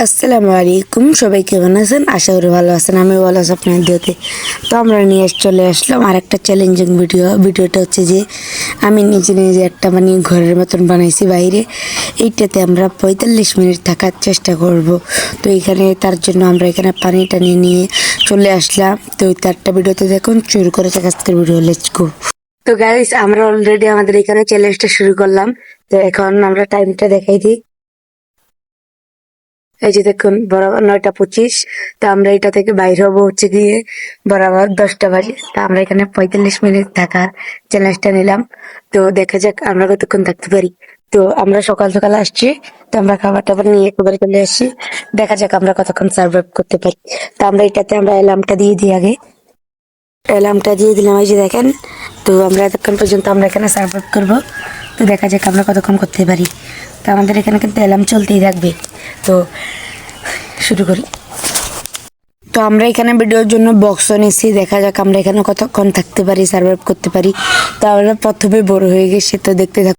আসসালামু আলাইকুম, সবাই কেমন আছেন? আশা করি ভালো আছেন। আমি ভালো আছি আপনার দিতে। তো আমরা নিয়ে চলে আসলাম আর একটা চ্যালেঞ্জিং ভিডিওটা হচ্ছে যে আমি নিজে নিজে একটা মানে ঘরের মতন বানাইছি বাইরে। এইটাতে আমরা 45 মিনিট থাকার চেষ্টা করব। তো এখানে তার জন্য আমরা এখানে পানি টানি নিয়ে চলে আসলাম। তো ওই তারটা ভিডিওতে দেখুন, শুরু করে আজকের ভিডিও, লেটস গো। তো গাইস, আমরা অলরেডি আমাদের এখানে চ্যালেঞ্জটা শুরু করলাম। তো এখন আমরা টাইমটা দেখাই দিই। এই যে দেখুন, বরাবর 9টা 25। তা আমরা এটা থেকে বাইর হবো হচ্ছে গিয়ে বরাবর 10টা বাজে। তা আমরা এখানে 45 মিনিট থাকার চ্যালেঞ্জটা নিলাম। তো দেখা যাক আমরা কতক্ষণ থাকতে পারি। তো আমরা সকাল সকাল আসছি। তো আমরা খাবার টাবার নিয়ে একেবারে চলে আসছি। দেখা যাক আমরা কতক্ষণ সার্ভাইভ করতে পারি। তো আমরা এটাতে আমরা অ্যালার্মটা দিয়ে দিই আগে। অ্যালার্মটা দিয়ে দিলাম, এই যে দেখেন। তো আমরা এতক্ষণ পর্যন্ত আমরা এখানে সার্ভাইভ করবো। তো দেখা যাক আমরা কতক্ষণ করতে পারি। তো আমাদের এখানে কিন্তু অ্যালার্ম চলতেই থাকবে। তো শুরু করি। তো আমরা এখানে ভিডিওর জন্য বক্সও নিচ্ছি, দেখা যাক আমরা এখানে কতক্ষণ থাকতে পারি, সার্ভাইভ করতে পারি। তো আমরা প্রথমে বড় হয়ে গেছি, তো দেখতে থাক।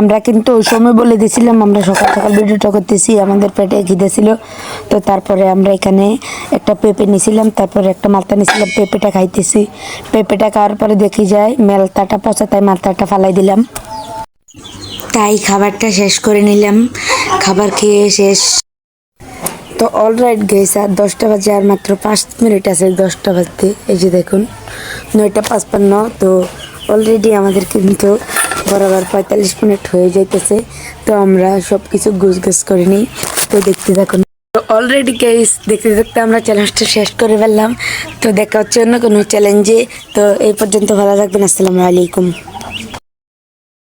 আমরা কিন্তু ওই সময় বলে দিয়েছিলাম আমরা সকাল সকাল ভিডিওটা করতেছি, আমাদের পেটে খিদে ছিল। তো তারপরে আমরা এখানে একটা পেঁপে নিয়েছিলাম, তারপরে একটা মালতা নিয়েছিলাম, পেঁপেটা খাইতেছি। পেঁপেটা খাওয়ার পরে দেখি যায় মালতাটা পচা, তাই মালতাটা ফালাই দিলাম। তাই খাবারটা শেষ করে নিলাম। খাবার খেয়ে শেষ। তো অলরাইট গেছে আর 10টা বাজে, আর মাত্র 5 মিনিট আছে 10টা বাজতে। এই যে দেখুন, 9টা 55। তো অলরেডি আমাদের কিন্তু বরাবর 45 মিনিট হয়ে যাইতেছে। তো আমরা সব কিছু গুছগাছ করে নিই। তো দেখতে থাকুন। তো অলরেডি গাইস, দেখতে দেখতে আমরা চ্যালেঞ্জটা শেষ করে ফেললাম। তো দেখা হচ্ছে অন্য কোনো চ্যালেঞ্জে। তো এই পর্যন্ত ভালো থাকবেন। আসসালামু আলাইকুম।